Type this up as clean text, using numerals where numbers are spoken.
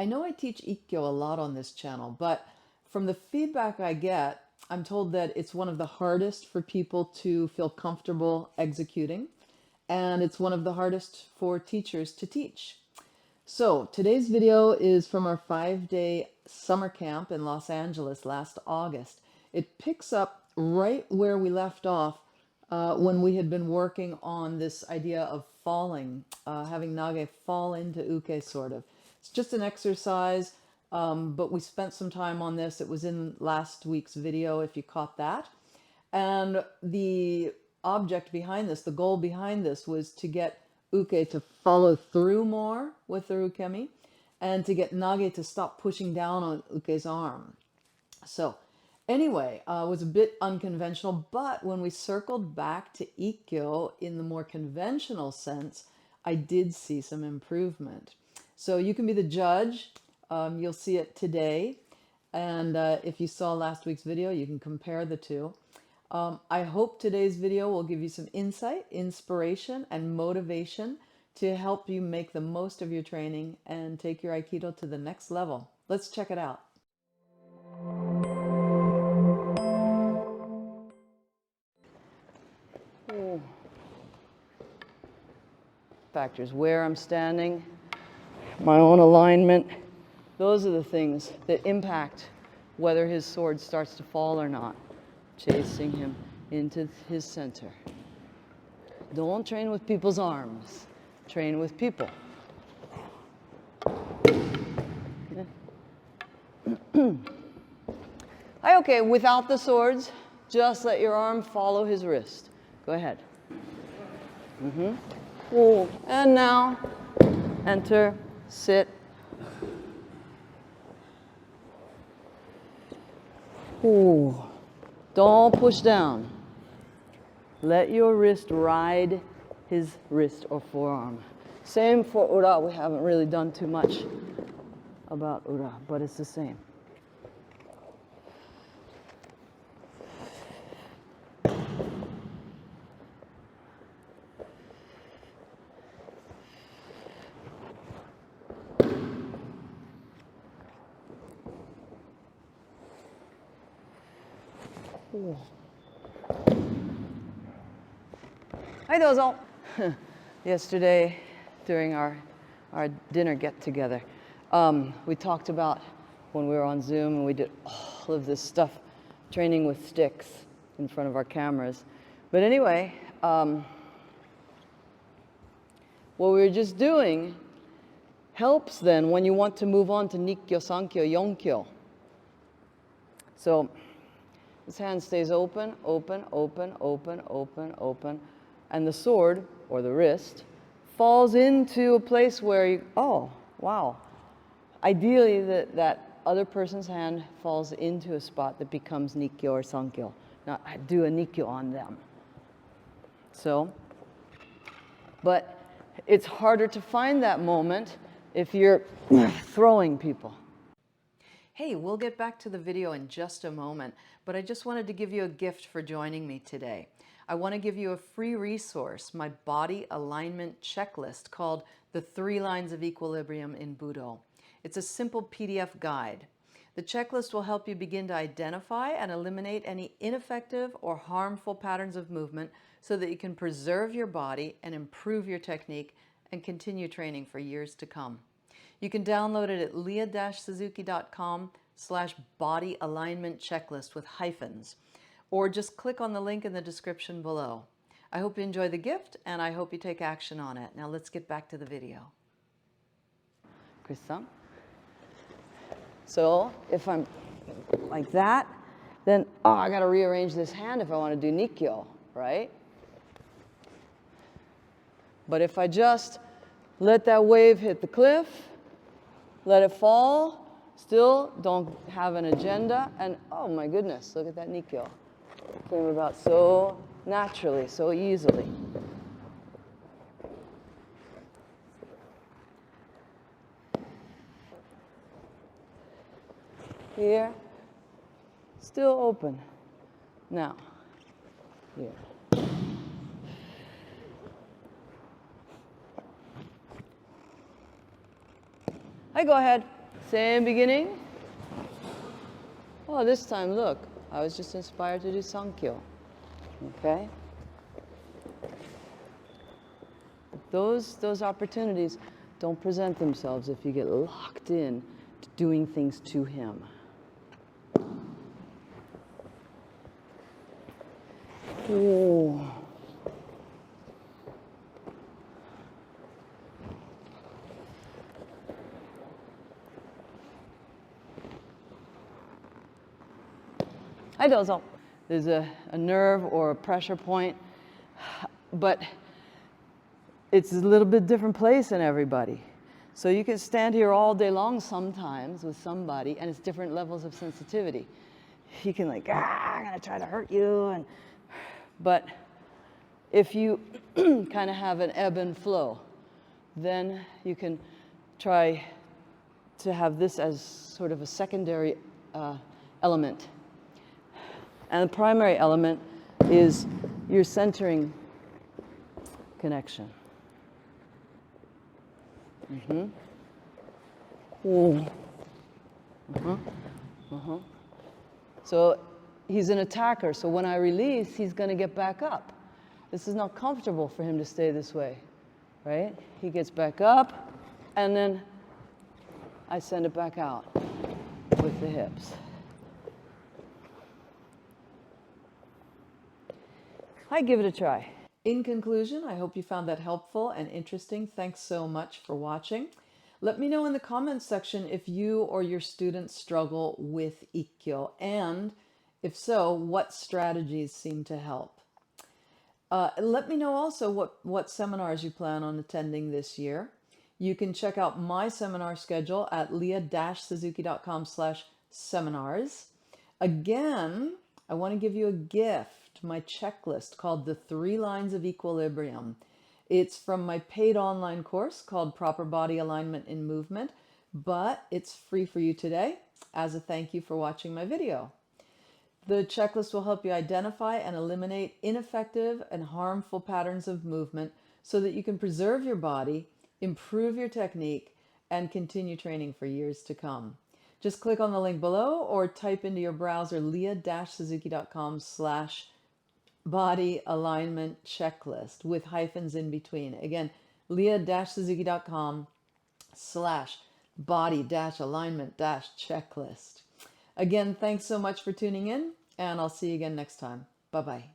I know I teach Ikkyo a lot on this channel, but from the feedback I get, I'm told that it's one of the hardest for people to feel comfortable executing, and it's one of the hardest for teachers to teach. So today's video is from our 5-day summer camp in Los Angeles last August. It picks up right where we left off when we had been working on this idea of falling, having Nage fall into uke sort of. It's just an exercise, but we spent some time on this. It was in last week's video if you caught that. And the object behind this, the goal behind this, was to get uke to follow through more with the ukemi and to get Nage to stop pushing down on uke's arm. So anyway, it was a bit unconventional, but when we circled back to Ikkyo in the more conventional sense, I did see some improvement. So you can be the judge. You'll see it today. And if you saw last week's video, you can compare the two. I hope today's video will give you some insight, inspiration, and motivation to help you make the most of your training and take your Aikido to the next level. Let's check it out. Factors: where I'm standing, my own alignment. Those are the things that impact whether his sword starts to fall or not. Chasing him into his center. Don't train with people's arms. Train with people. Okay, without the swords, just let your arm follow his wrist. Go ahead. Ooh. And now, enter, sit. Ooh. Don't push down. Let your wrist ride his wrist or forearm. Same for ura. We haven't really done too much about ura, but it's the same. Hi, dozo. Yesterday, during our dinner get-together, we talked about when we were on Zoom and we did all of this stuff, training with sticks in front of our cameras. But anyway, what we were just doing helps then when you want to move on to Nikkyo, Sankyo, Yonkyo. So this hand stays open, open, open, open, open, open. And the sword, or the wrist, falls into a place where you, oh, wow. Ideally, that other person's hand falls into a spot that becomes Nikkyo or Sankyo. Not do a Nikkyo on them. So, but it's harder to find that moment if you're throwing people. Hey, we'll get back to the video in just a moment, but I just wanted to give you a gift for joining me today. I want to give you a free resource, my body alignment checklist called The 3 Lines of Equilibrium in Budo. It's a simple PDF guide. The checklist will help you begin to identify and eliminate any ineffective or harmful patterns of movement so that you can preserve your body and improve your technique and continue training for years to come. You can download it at lia-suzuki.com/body alignment checklist with hyphens, or just click on the link in the description below. I hope you enjoy the gift, and I hope you take action on it. Now let's get back to the video. Chris-san? So if I'm like that, then, I got to rearrange this hand if I want to do Nikkyo, right? But if I just let that wave hit the cliff, let it fall, still don't have an agenda, and oh my goodness, look at that Nikkyo. It came about so naturally, so easily. Here, still open. Now, here. Hey, go ahead. Same beginning. Oh, this time, look, I was just inspired to do Sankyo. Okay? Those opportunities don't present themselves if you get locked in to doing things to him. Oh. Hi, Dozo. There's a nerve or a pressure point, but it's a little bit different place in everybody. So you can stand here all day long sometimes with somebody, and it's different levels of sensitivity. He can like, I'm gonna try to hurt you, but if you kind of have an ebb and flow, then you can try to have this as sort of a secondary element. And the primary element is your centering connection. So he's an attacker, so when I release, he's going to get back up. This is not comfortable for him to stay this way, right? He gets back up, and then I send it back out with the hips. I give it a try. In conclusion, I hope you found that helpful and interesting. Thanks so much for watching. Let me know in the comments section if you or your students struggle with Ikkyo, and if so, what strategies seem to help. Let me know also what seminars you plan on attending this year. You can check out my seminar schedule at lia-suzuki.com/seminars. Again, I want to give you a gift, my checklist called The 3 Lines of Equilibrium. It's from my paid online course called Proper Body Alignment in Movement, but it's free for you today as a thank you for watching my video. The checklist will help you identify and eliminate ineffective and harmful patterns of movement so that you can preserve your body, improve your technique, and continue training for years to come. Just click on the link below or type into your browser lia-suzuki.com/body alignment checklist with hyphens in between. Again, lia-suzuki.com/body-alignment-checklist. Again, thanks so much for tuning in, and I'll see you again next time. Bye-bye.